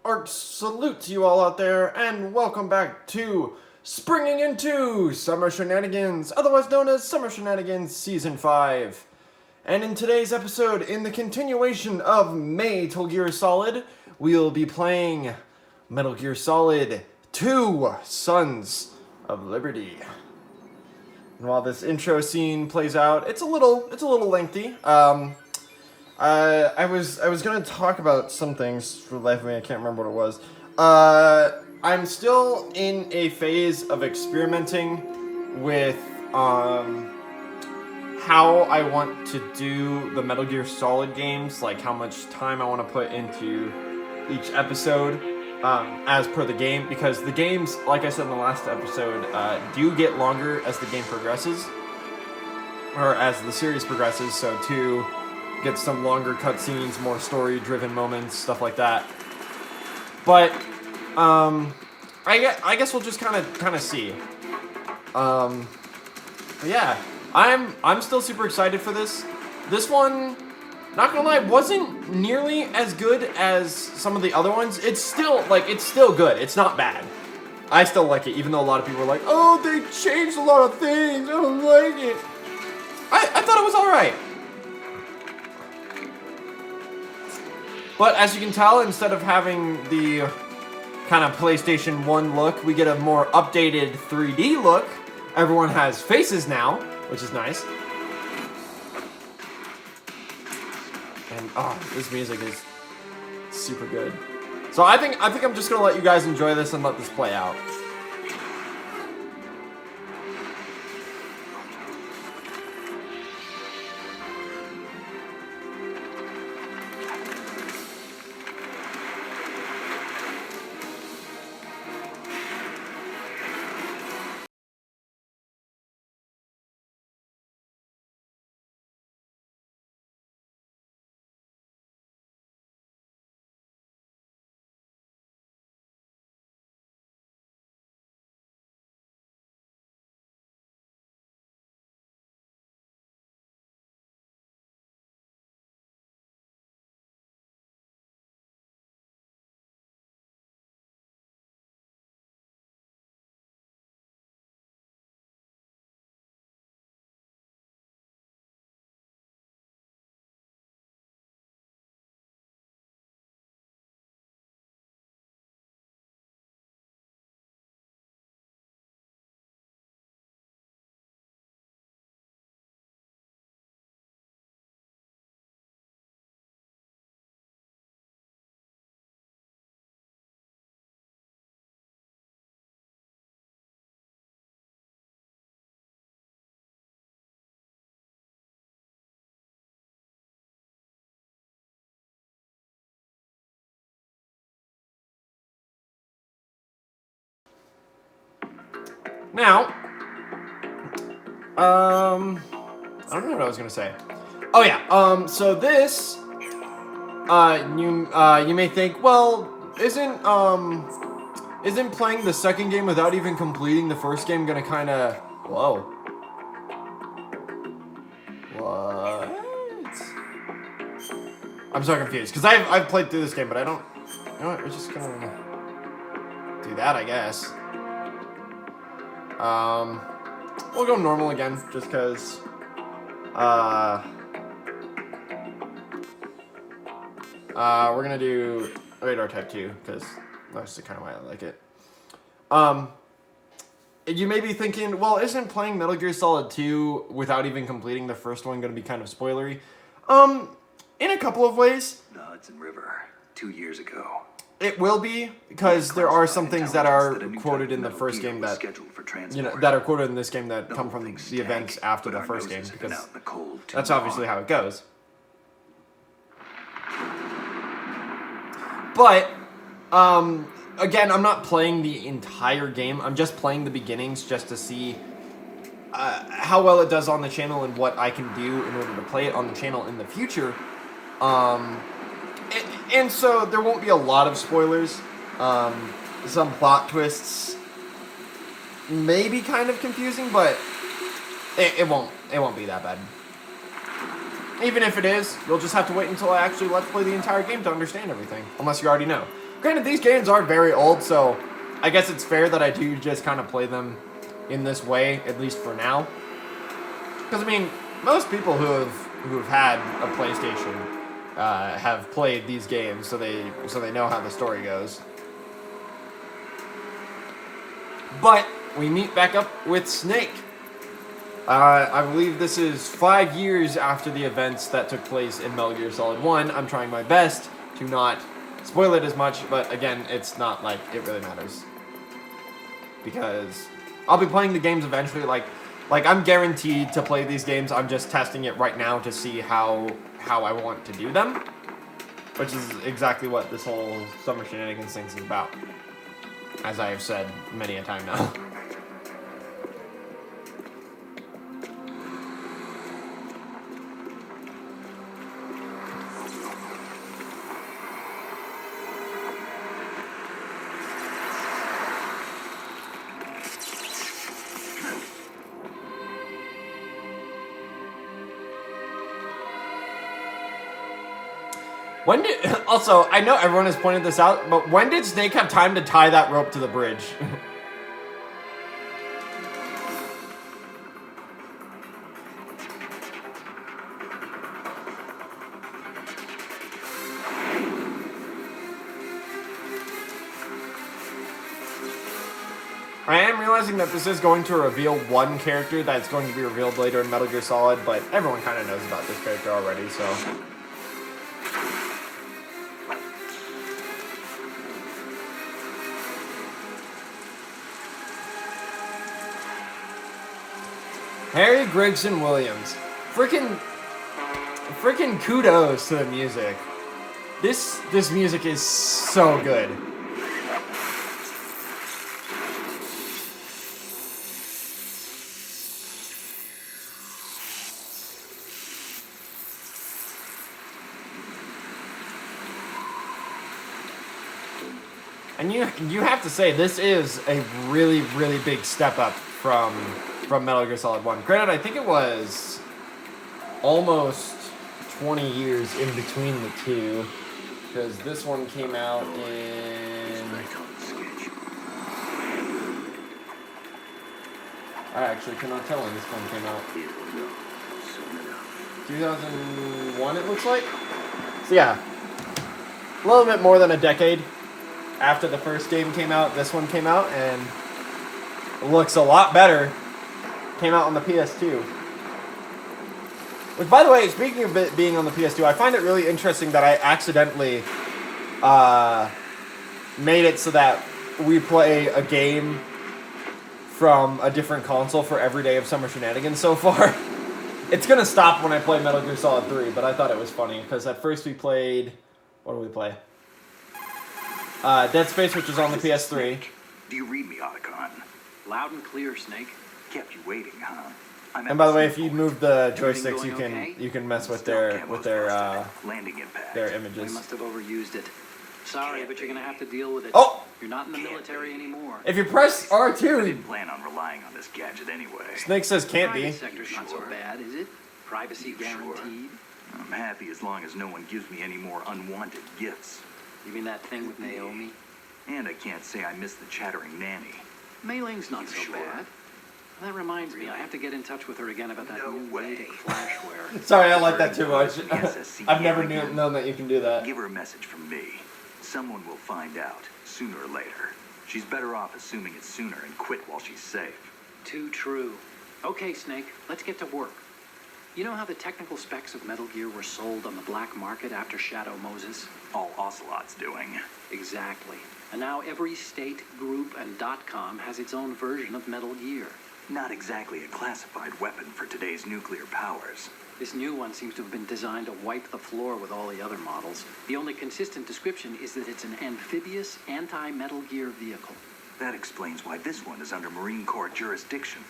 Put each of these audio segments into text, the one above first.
Arc salute to you all out there, and welcome back to Springing Into Summer Shenanigans, otherwise known as Summer Shenanigans Season 5. And in today's episode, in the continuation of May-tal Gear Solid, we'll be playing Metal Gear Solid 2 Sons of Liberty. And while this intro scene plays out, it's a little lengthy. I was gonna talk about some things for the life of me. I can't remember what it was. I'm still in a phase of experimenting with how I want to do the Metal Gear Solid games, like how much time I want to put into each episode, as per the game, because the games, like I said in the last episode, do get longer as the game progresses, or as the series progresses. So 2 gets some longer cutscenes, more story-driven moments, stuff like that. But I guess we'll just kind of see. But yeah, I'm still super excited for this. This one, not gonna lie, wasn't nearly as good as some of the other ones. It's still good. It's not bad. I still like it, even though a lot of people are like, "Oh, they changed a lot of things. I don't like it." I thought it was all right. But as you can tell, instead of having the kind of PlayStation 1 look, we get a more updated 3D look. Everyone has faces now, which is nice. And this music is super good. So I think I'm just gonna let you guys enjoy this and let this play out. Now, I don't know what I was gonna say. Oh yeah, so this, you may think, well, isn't playing the second game without even completing the first game gonna kind of, whoa, what? I'm so confused because I've played through this game, but I don't. You know what? We're just gonna do that, I guess. We'll go normal again, just because, we're gonna do radar type 2, because that's the kind of way I like it. You may be thinking, well, isn't playing Metal Gear Solid 2 without even completing the first one gonna be kind of spoilery? In a couple of ways. The Hudson River, 2 years ago. It will be, because there are some things that are quoted in the first game that, that are quoted in this game that come from the events after the first game, because that's obviously how it goes. But, again, I'm not playing the entire game. I'm just playing the beginnings just to see how well it does on the channel and what I can do in order to play it on the channel in the future. And so there won't be a lot of spoilers. Some plot twists may be kind of confusing, but it won't be that bad. Even if it is, you'll just have to wait until I actually let's play the entire game to understand everything. Unless you already know. Granted, these games are very old, so I guess it's fair that I do just kind of play them in this way, at least for now. Because, I mean, most people who've had a PlayStation have played these games, so they know how the story goes. But we meet back up with Snake. I believe this is 5 years after the events that took place in Metal Gear Solid 1. I'm trying my best to not spoil it as much, but again, it's not like it really matters. Because I'll be playing the games eventually, like I'm guaranteed to play these games. I'm just testing it right now to see how I want to do them. Which is exactly what this whole Summer Shenanigans thing is about. As I have said many a time now. When did... Also, I know everyone has pointed this out, but when did Snake have time to tie that rope to the bridge? I am realizing that this is going to reveal one character that's going to be revealed later in Metal Gear Solid, but everyone kind of knows about this character already, so... Harry Gregson Williams. Freaking kudos to the music. This music is so good. And you have to say, this is a really, really big step up from Metal Gear Solid 1. Granted, I think it was almost 20 years in between the two, because this one came out in... I actually cannot tell when this one came out. 2001, it looks like? So yeah, a little bit more than a decade after the first game came out, this one came out, and it looks a lot better. Came out on the PS2. Which, by the way, speaking of it being on the PS2, I find it really interesting that I accidentally made it so that we play a game from a different console for every day of Summer Shenanigans so far. It's going to stop when I play Metal Gear Solid 3, but I thought it was funny, because at first we played... What did we play? Dead Space, which was on the PS3. Do you read me, Otacon? Loud and clear, Snake. Kept you waiting, huh? And by the way, if you move the joysticks, you can mess with their landing impact. their We images. must have overused it. Sorry, but you're gonna have to deal with it. Oh! You're not in the military anymore. If you press I R2, didn't plan on relying on this gadget anyway. Snake says can't be. Private sector's not so bad, is it? Privacy You sure? guaranteed. I'm happy as long as no one gives me any more unwanted gifts. You mean that thing with Naomi? And I can't say I miss the chattering nanny. Mei Ling's not so Sure? bad. That reminds me, I have to get in touch with her again about that No new way. Vedic flashware. Sorry, I like that too much. SSC I've never again. known that you can do that. Give her a message from me. Someone will find out, sooner or later. She's better off assuming it sooner and quit while she's safe. Too true. Okay, Snake, let's get to work. You know how the technical specs of Metal Gear were sold on the black market after Shadow Moses? All Ocelot's doing. Exactly. And now every state, group, and .com has its own version of Metal Gear. Not exactly a classified weapon for today's nuclear powers. This new one seems to have been designed to wipe the floor with all the other models. The only consistent description is that it's an amphibious, anti-Metal Gear vehicle. That explains why this one is under Marine Corps jurisdiction.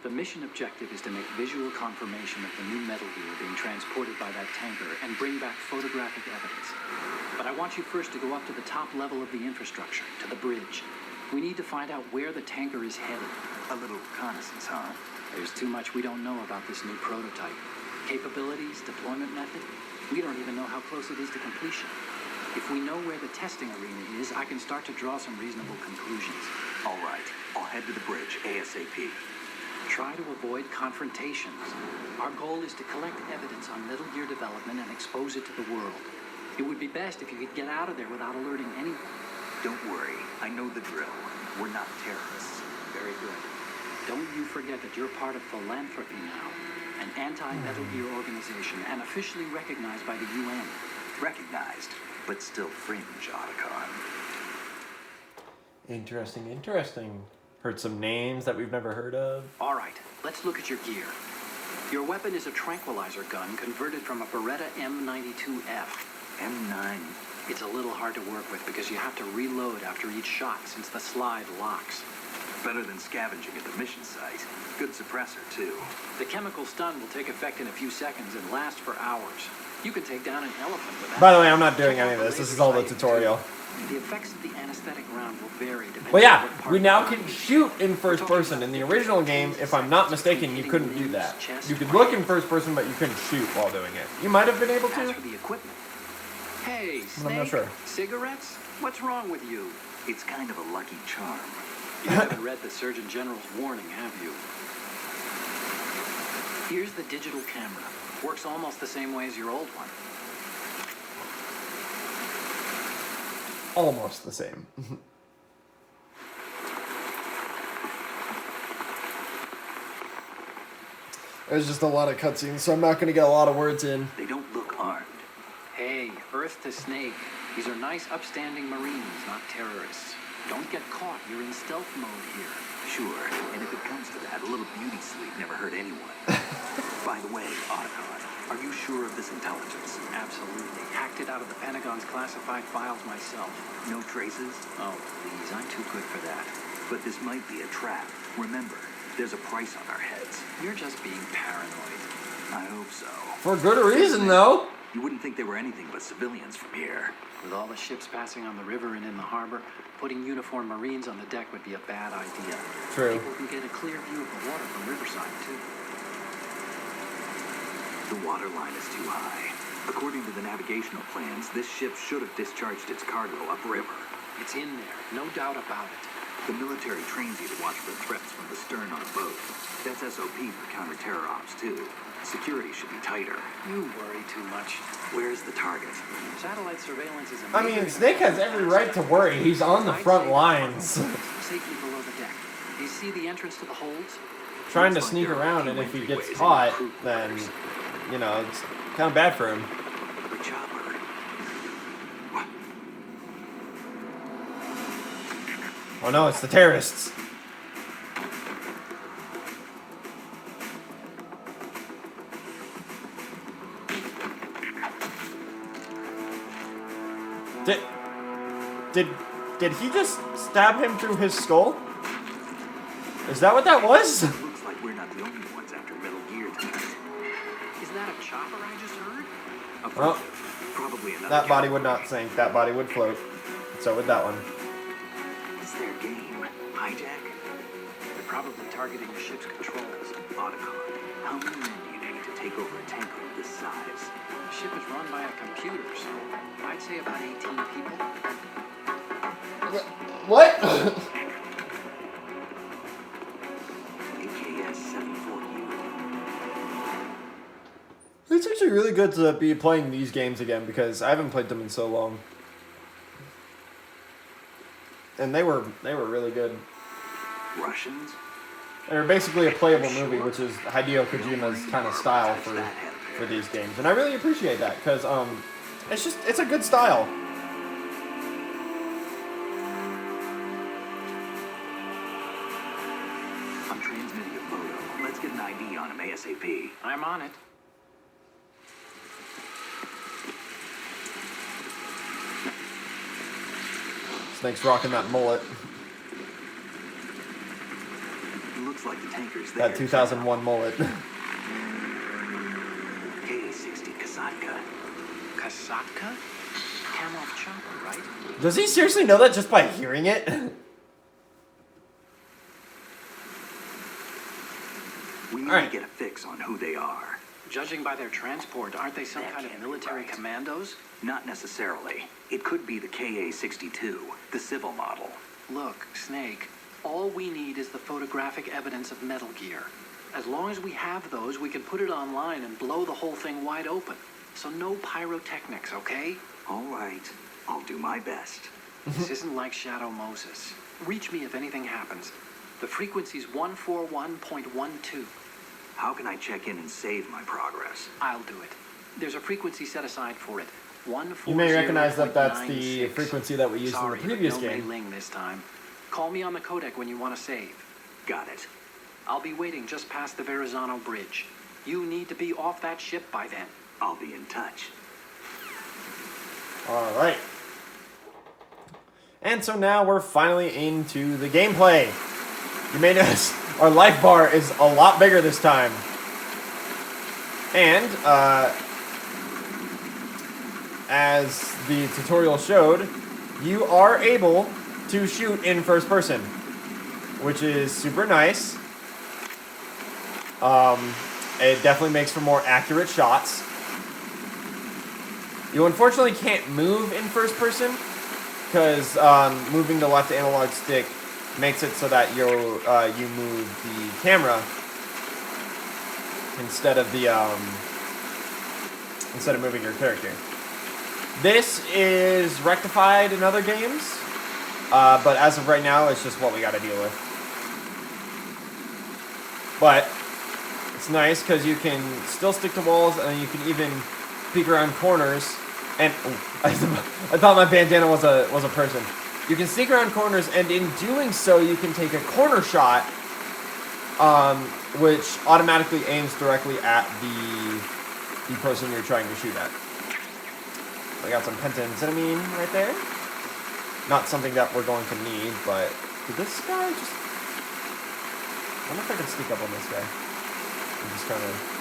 The mission objective is to make visual confirmation of the new Metal Gear being transported by that tanker and bring back photographic evidence. But I want you first to go up to the top level of the infrastructure, to the bridge. We need to find out where the tanker is headed. A little reconnaissance, huh? There's too much we don't know about this new prototype. Capabilities, deployment method, we don't even know how close it is to completion. If we know where the testing arena is, I can start to draw some reasonable conclusions. All right, I'll head to the bridge ASAP. Try to avoid confrontations. Our goal is to collect evidence on Metal Gear development and expose it to the world. It would be best if you could get out of there without alerting anyone. Don't worry, I know the drill. We're not terrorists. Very good. Don't you forget that you're part of Philanthropy now, an anti-Metal Gear organization and officially recognized by the UN. Recognized, but still fringe, Otacon. Interesting. Heard some names that we've never heard of. All right, let's look at your gear. Your weapon is a tranquilizer gun converted from a Beretta M92F. M9. It's a little hard to work with because you have to reload after each shot since the slide locks. Better than scavenging at the mission site. Good suppressor, too. The chemical stun will take effect in a few seconds and last for hours. You can take down an elephant with that. By the way, I'm not doing any of this. This is all the tutorial. The effects of the anesthetic round will vary depending But on yeah, what part we of now the can body. shoot in first person. In the original game, if I'm not mistaken, you couldn't do that. You could look in first person, but you couldn't shoot while doing it. You might have been able As to. for the equipment, hey, But I'm not Snake, sure. cigarettes? What's wrong with you? It's kind of a lucky charm. You haven't read the Surgeon General's warning, have you? Here's the digital camera. Works almost the same way as your old one. Almost the same. There's just a lot of cutscenes, so I'm not going to get a lot of words in. They don't look armed. Hey, Earth to Snake. These are nice, upstanding Marines, not terrorists. Don't get caught. You're in stealth mode here. Sure, and if it comes to that, a little beauty sleep never hurt anyone. By the way, Otacon, are you sure of this intelligence? Absolutely. Hacked it out of the Pentagon's classified files myself. No traces? Oh, please. I'm too good for that. But this might be a trap. Remember, there's a price on our heads. You're just being paranoid. I hope so. For good reason, though. You wouldn't think they were anything but civilians from here. With all the ships passing on the river and in the harbor, putting uniformed Marines on the deck would be a bad idea. True. People can get a clear view of the water from Riverside, too. The water line is too high. According to the navigational plans, this ship should have discharged its cargo upriver. It's in there, no doubt about it. The military trains you to watch for threats from the stern on a boat. That's SOP for counter-terror ops, too. Security should be tighter. You worry too much. Where's the target? Satellite surveillance is I mean, Snake has every right to worry. He's on the front lines. Safely below the deck. You see the entrance to the holds? Trying to sneak around, and if he gets caught, then, you know, it's kind of bad for him. The chopper. What? Oh no, it's the terrorists. Did he just stab him through his skull? Is that what that was? Looks like we're not the only ones after Metal Gear tonight. Is that a chopper I just heard? Well, Probably another that body caliber. would not sink. That body would float. So would that one. It's their game. Hijack? They're probably targeting the ship's controls. Otacon, how many men do you need to take over a tanker of this size? The ship is run by a computer, so I'd say about 18 people. What? AKS-74U. It's actually really good to be playing these games again because I haven't played them in so long. And they were really good. Russians? They were basically a playable movie, which is Hideo Kojima's kind of style for these games. And I really appreciate that because it's a good style. I'm transmitting a photo. Let's get an ID on him ASAP. I'm on it. Snake's rocking that mullet. It looks like the tanker's there. That 2001 mullet. K-60 Kasatka. Kasatka? Kamov chopper, right? Does he seriously know that just by hearing it? We need Alright. to get a fix on who they are. Judging by their transport, aren't they some kind of military commandos? Not necessarily. It could be the KA-62, the civil model. Look, Snake, all we need is the photographic evidence of Metal Gear. As long as we have those, we can put it online and blow the whole thing wide open. So no pyrotechnics, okay? All right. I'll do my best. This isn't like Shadow Moses. Reach me if anything happens. The frequency's 141.12. How can I check in and save my progress? I'll do it. There's a frequency set aside for it. You may recognize that that's the 140.96. frequency that we used in the Sorry, previous but no game. Mei Ling this time. Call me on the codec when you want to save. Got it. I'll be waiting just past the Verrazano Bridge. You need to be off that ship by then. I'll be in touch. All right. And so now we're finally into the gameplay. You may notice our life bar is a lot bigger this time. And, as the tutorial showed, you are able to shoot in first person, which is super nice. It definitely makes for more accurate shots. You unfortunately can't move in first person, because moving the left analog stick makes it so that you move the camera instead of moving your character. This is rectified in other games, but as of right now, it's just what we got to deal with. But it's nice because you can still stick to walls, and you can even peek around corners. And I thought my bandana was a person. You can sneak around corners, and in doing so, you can take a corner shot, which automatically aims directly at the person you're trying to shoot at. I got some pentamphetamine right there. Not something that we're going to need, but did this guy just... I wonder if I can sneak up on this guy. I'm just kind of...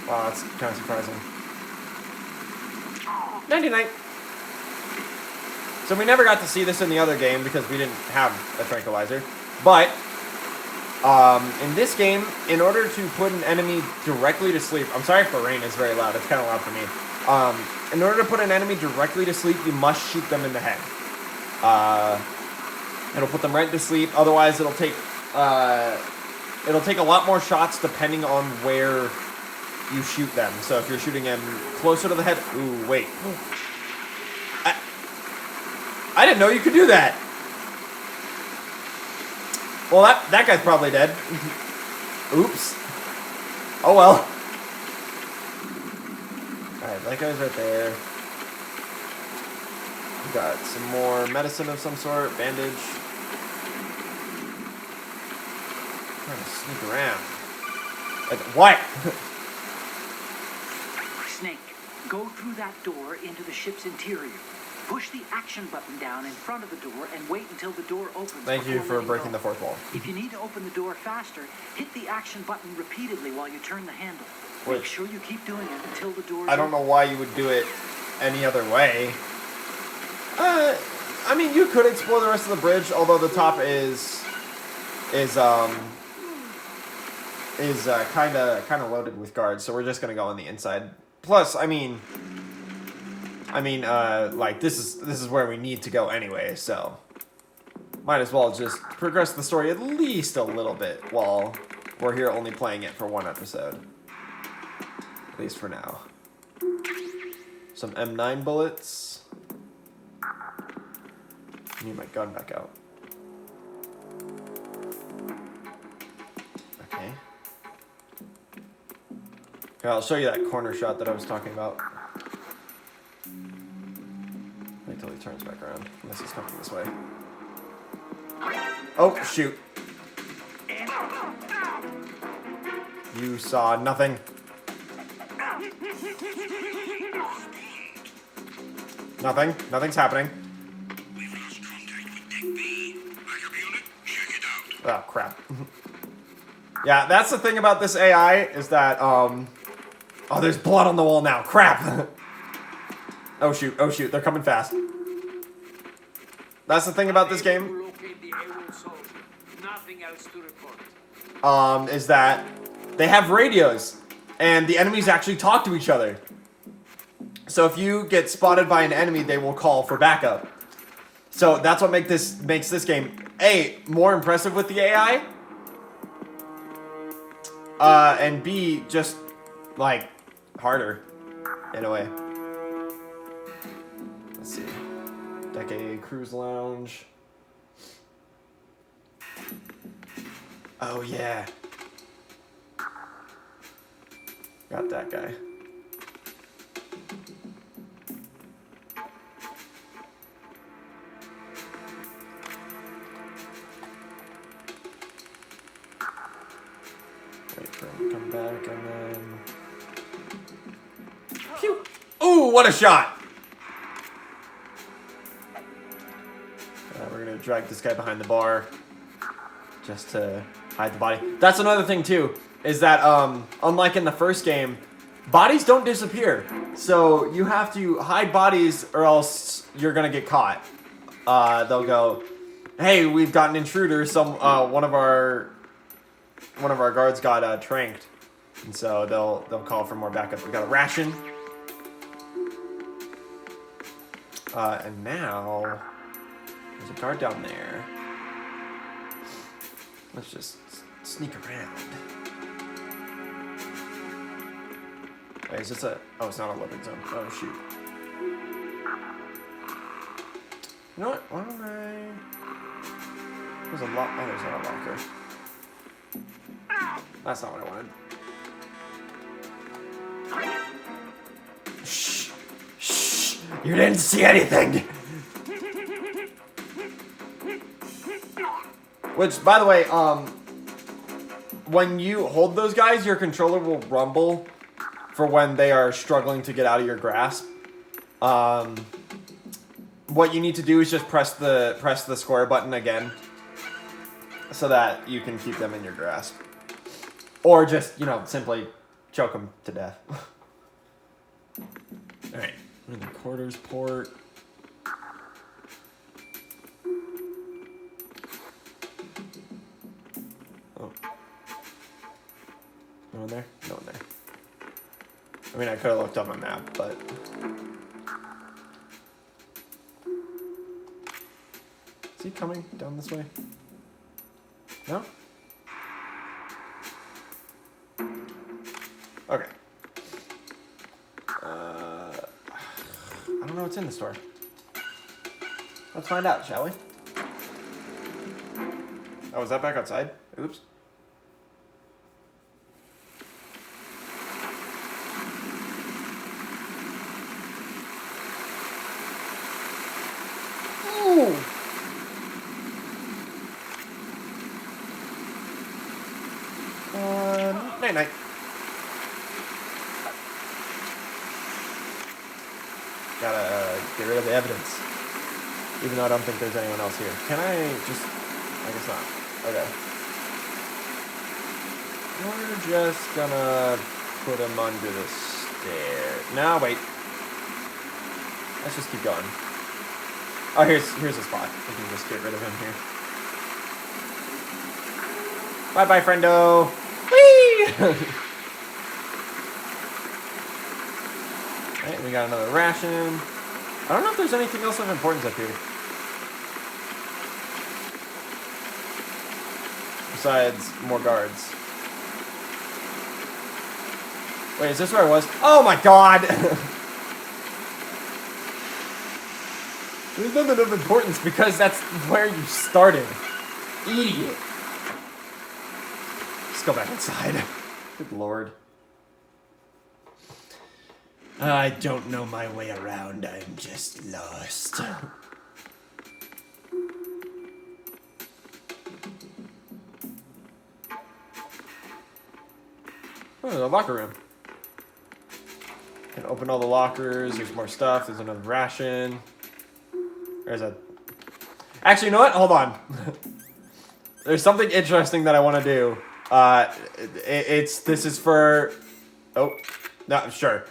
Wow, that's kind of surprising. 99. So we never got to see this in the other game because we didn't have a tranquilizer. But in this game, in order to put an enemy directly to sleep... I'm sorry if the rain is very loud. It's kind of loud for me. In order to put an enemy directly to sleep, you must shoot them in the head. It'll put them right to sleep. Otherwise, it'll take a lot more shots depending on where you shoot them. So if you're shooting them closer to the head... Ooh, wait. I didn't know you could do that. Well, that guy's probably dead. Oops. Oh, well. Alright, that guy's right there. We got some more medicine of some sort. Bandage. I'm trying to sneak around. What? Snake, go through that door into the ship's interior. Push the action button down in front of the door and wait until the door opens. Thank you for breaking the fourth wall. If you need to open the door faster, hit the action button repeatedly while you turn the handle. Wait. Make sure you keep doing it until the door is I don't know why you would do it any other way. I mean, you could explore the rest of the bridge, although the top is kind of loaded with guards, so we're just gonna go on the inside. Plus, I mean, like this is where we need to go anyway, so might as well just progress the story at least a little bit while we're here only playing it for one episode. At least for now. Some M9 bullets. I need my gun back out. Okay. Here, I'll show you that corner shot that I was talking about. Wait till he turns back around, unless he's coming this way. Oh, shoot. You saw nothing. Nothing. Nothing's happening. We've lost contact with Deck B. Backup unit, check it out. Oh, crap. Yeah, that's the thing about this AI, is that, oh, there's blood on the wall now. Crap! Oh shoot, they're coming fast. That's the thing about this game. Is that they have radios, and the enemies actually talk to each other. So if you get spotted by an enemy, they will call for backup. So that's what makes this game A, more impressive with the AI, and B, just like harder in a way. Let's see. Decade Cruise Lounge. Oh yeah. Got that guy. Wait for him to come back and then... Phew! Ooh, what a shot! We're gonna drag this guy behind the bar just to hide the body. That's another thing too, is that unlike in the first game, bodies don't disappear. So you have to hide bodies or else you're gonna get caught. They'll go, hey, we've got an intruder. One of our guards got tranked, and so they'll call for more backup. We got a ration, and now there's a guard down there. Let's just sneak around. Wait, is this a... Oh, it's not a living zone. Oh, shoot. You know what? Why don't I... There's a lock... Oh, there's not a locker. That's not what I wanted. Shh! Shh! You didn't see anything! Which, by the way, when you hold those guys, your controller will rumble for when they are struggling to get out of your grasp. What you need to do is just press the square button again, so that you can keep them in your grasp, or just simply choke them to death. All right, we're in the quarters port. Oh, no one there? No one there. I mean, I could have looked up my map, but... Is he coming down this way? No? Okay. I don't know what's in the store. Let's find out, shall we? Oh, is that back outside? Oops. Night. Gotta get rid of the evidence. Even though I don't think there's anyone else here. Can I just... I guess not. Okay. We're just gonna put him under the stairs. No, wait. Let's just keep going. Oh, here's a spot. We can just get rid of him here. Bye-bye, friendo. Whee! Alright, we got another ration. I don't know if there's anything else of importance up here. Besides more guards. Wait, is this where I was? Oh my god! There's nothing of importance because that's where you started. Idiot. Let's go back inside. Good lord. I don't know my way around. I'm just lost. Oh, there's a locker room. Can open all the lockers. There's more stuff. There's another ration. There's a... Actually, you know what? Hold on. There's something interesting that I want to do. This is for... Oh, no, sure.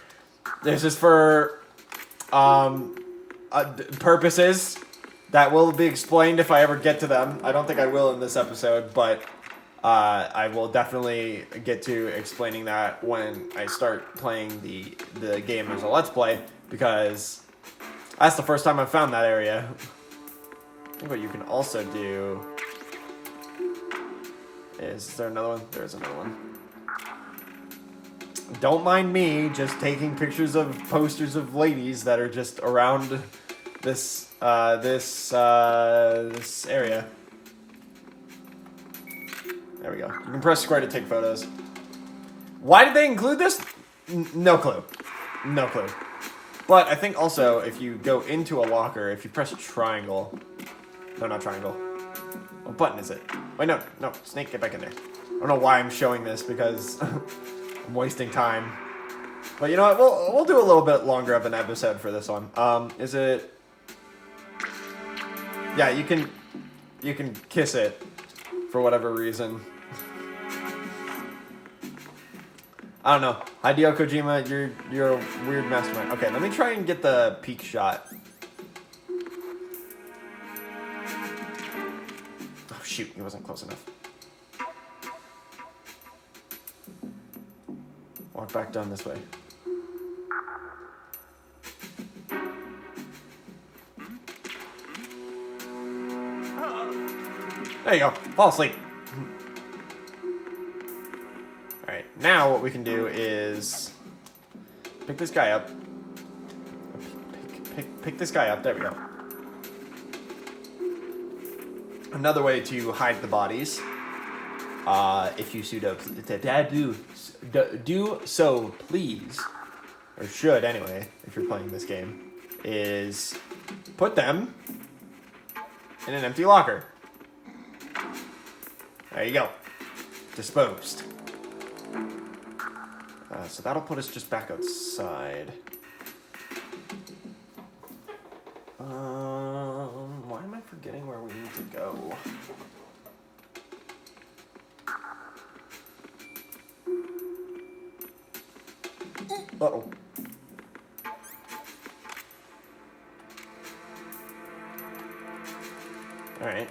This is for purposes that will be explained if I ever get to them. I don't think I will in this episode, but I will definitely get to explaining that when I start playing the game as a Let's Play, because that's the first time I've found that area. I think what you can also do is there another one? There's another one. Don't mind me just taking pictures of posters of ladies that are just around this this area. There we go. You can press square to take photos. Why did they include this? No clue. No clue. But I think also if you go into a locker, if you press triangle, no, not triangle. What button is it? Wait, no, Snake, get back in there. I don't know why I'm showing this because I'm wasting time. But you know what? We'll do a little bit longer of an episode for this one. Is it? Yeah, you can kiss it for whatever reason. I don't know. Hideo Kojima, you're a weird mastermind. Okay, let me try and get the peek shot. Oh shoot, he wasn't close enough. Walk back down this way. There you go. Fall asleep. Alright, now what we can do is pick this guy up. Pick this guy up. There we go. Another way to hide the bodies, if you do so, please, or should anyway, if you're playing this game, is put them in an empty locker. There you go. Disposed. So that'll put us just back outside. Why am I forgetting where we need to go? Uh-oh. Alright.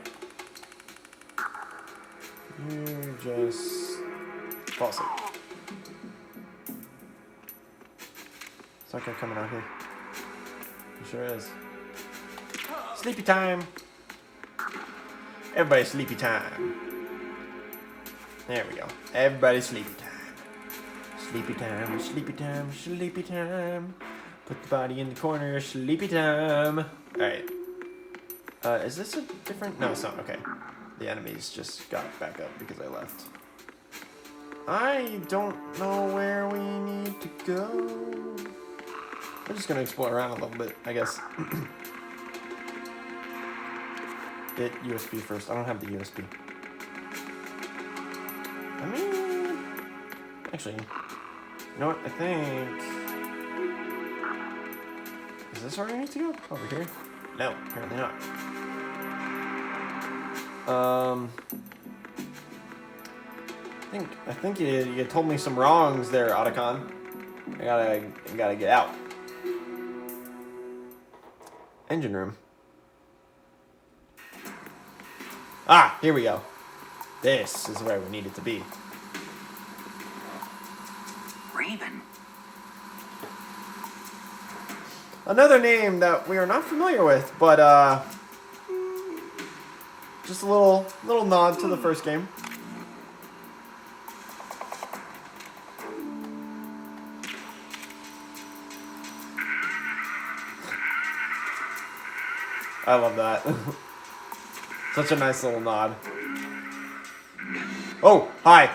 You just fall asleep. It's not gonna come out here. It sure is. Sleepy time. Everybody sleepy time. There we go. Everybody sleepy time. Sleepy time, sleepy time, sleepy time. Put the body in the corner, sleepy time. Alright. Is this a different? No, it's not. Okay. The enemies just got back up because I left. I don't know where we need to go. We're just gonna explore around a little bit, I guess. Hit USB first. I don't have the USB. I mean, actually, you know what? I think. Is this where we need to go? Over here? No, apparently not. I think you told me some wrongs there, Otacon. I gotta get out. Engine room. Ah, here we go. This is where we need it to be. Raven. Another name that we are not familiar with, but just a little nod to the first game. I love that. Such a nice little nod. Oh, hi.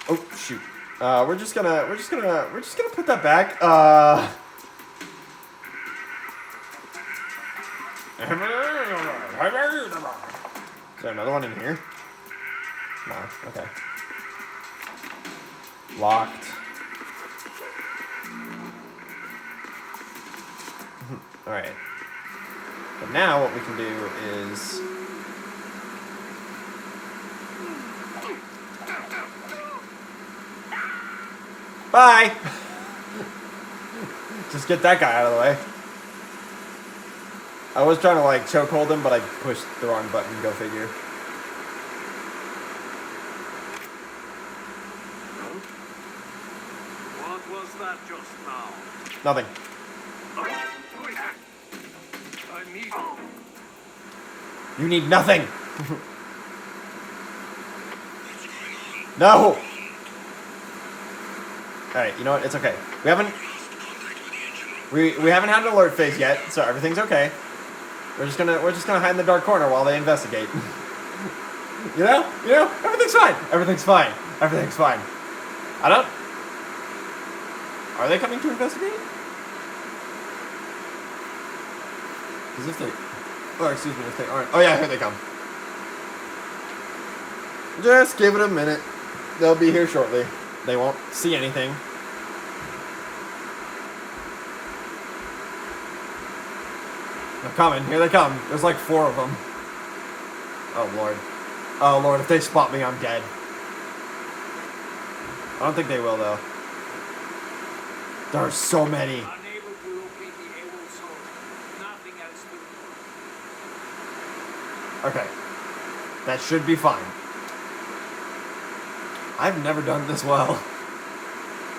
Oh shoot. We're just gonna put that back. Is there another one in here? No. Okay. Locked. Alright. But now what we can do is... Bye! Just get that guy out of the way. I was trying to like chokehold him, but I pushed the wrong button, go figure. What was that just now? Nothing. I need... You need nothing! No! Alright, you know what? It's okay. We haven't had an alert phase yet, so everything's okay. We're just gonna hide in the dark corner while they investigate. You know? Everything's fine. Everything's fine. Everything's fine. Are they coming to investigate? Because if they... Oh, excuse me, if they aren't... Oh yeah, here they come. Just give it a minute. They'll be here shortly. They won't see anything. They're coming. Here they come. There's like 4 of them. Oh, Lord. Oh, Lord. If they spot me, I'm dead. I don't think they will, though. There are so many. Unable to locate the able soul. Nothing else to... Okay. That should be fine. I've never done this well.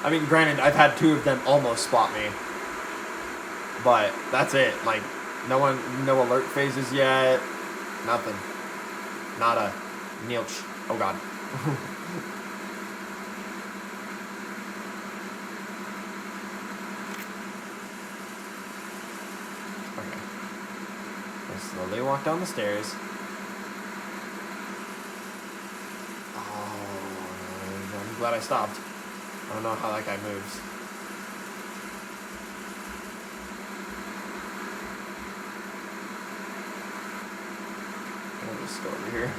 I mean, granted, I've had 2 of them almost spot me. But that's it. Like, no alert phases yet. Nothing. Nada. Nilch. Oh, God. Okay. I slowly walk down the stairs. I'm glad I stopped. I don't know how that guy moves. I'll just go over here.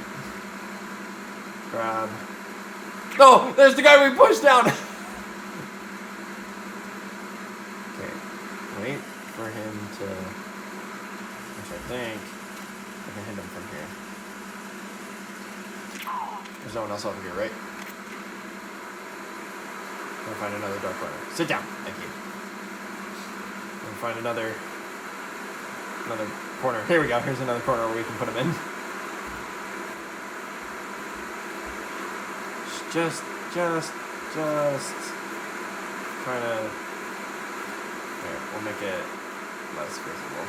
Grab. No! There's the guy we pushed down! Okay. Wait for him to... Which I think... I can hit him from here. There's no one else over here, right? I'm gonna find another dark corner. Sit down. Thank you. I'm gonna find another corner. Here we go. Here's another corner where we can put him in. Just trying to... Here, we'll make it less visible.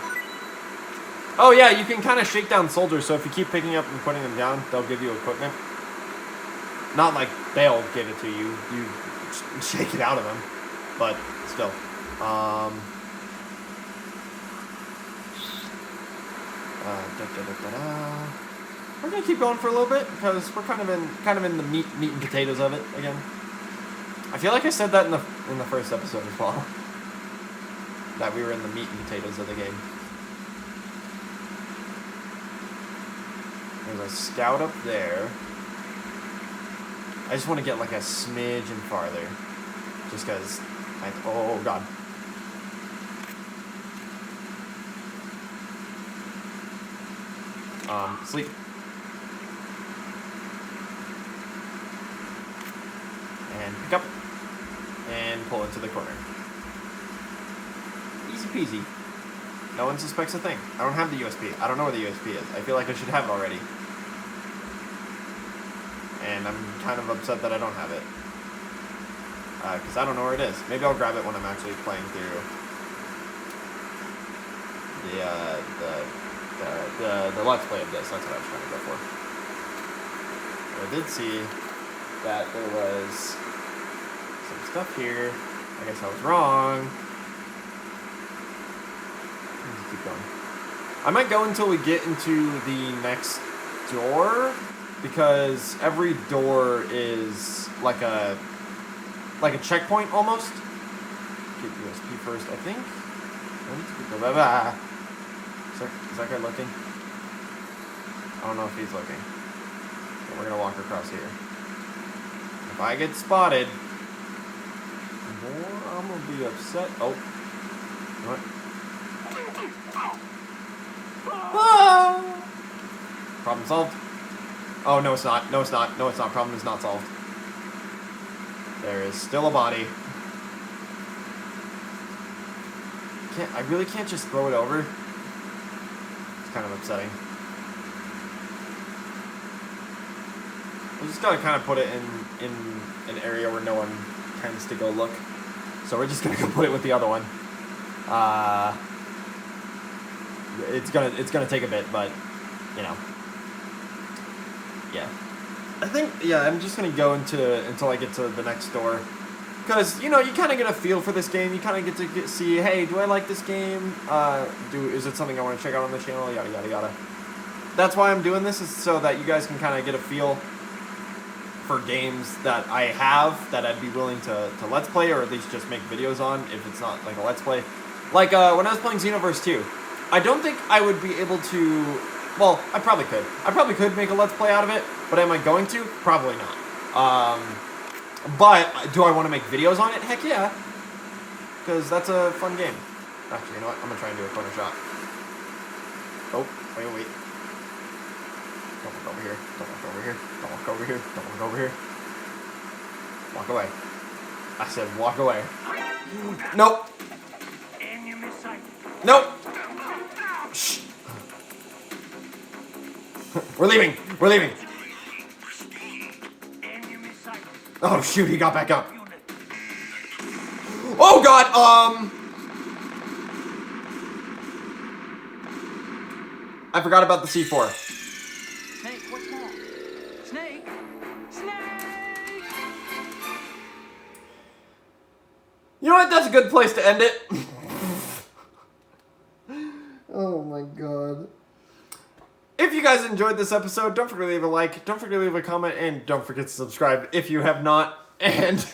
Oh yeah, you can kind of shake down soldiers, so if you keep picking up and putting them down, they'll give you equipment. Not like they'll give it to you. You shake it out of them, but still. We're gonna keep going for a little bit because we're kind of in the meat and potatoes of it again. I feel like I said that in the first episode as well. That we were in the meat and potatoes of the game. There's a scout up there. I just want to get like a smidge and farther. Just because oh god. Sleep. And pick up. And pull into the corner. Easy peasy. No one suspects a thing. I don't have the USB. I don't know where the USB is. I feel like I should have it already. And I'm kind of upset that I don't have it. Because I don't know where it is. Maybe I'll grab it when I'm actually playing through the Let's Play of this. That's what I was trying to go for. But I did see that there was some stuff here. I guess I was wrong. Let's keep going. I might go until we get into the next door, because every door is like a checkpoint almost. Get USB first, I think. Is that guy looking? I don't know if he's looking. But we're gonna walk across here. If I get spotted, I'm gonna be upset. Oh. You know what? Ah! Problem solved. Oh, no it's not. No it's not. No it's not. Problem is not solved. There is still a body. I really can't just throw it over. It's kind of upsetting. We just gotta kind of put it in an area where no one tends to go look. So we're just gonna go put it with the other one. It's gonna take a bit, but you know, yeah. I think I'm just gonna go until I get to the next door, because you know you kind of get a feel for this game. You kind of get to see, hey, do I like this game? Is it something I want to check out on the channel? Yada yada yada. That's why I'm doing this, is so that you guys can kind of get a feel for games that I have that I'd be willing to let's play, or at least just make videos on if it's not like a let's play. Like when I was playing Xenoverse 2, I don't think I would be able to. Well, I probably could. I probably could make a let's play out of it, but am I going to? Probably not. But do I want to make videos on it? Heck yeah, because that's a fun game. Actually, you know what? I'm gonna try and do a corner shot. Oh, wait. Don't walk over here. Don't walk over here. Don't walk over here. Don't walk over here. Walk away. I said walk away. Nope. Nope. Shh. We're leaving. We're leaving. Oh shoot, he got back up. Oh god, I forgot about the C4. Snake, what's wrong? Snake! Snake! You know what? That's a good place to end it. Oh my god. If you guys enjoyed this episode, don't forget to leave a like, don't forget to leave a comment, and don't forget to subscribe if you have not. And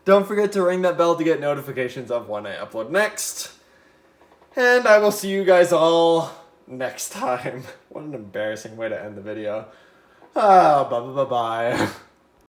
don't forget to ring that bell to get notifications of when I upload next. And I will see you guys all next time. What an embarrassing way to end the video. Bye.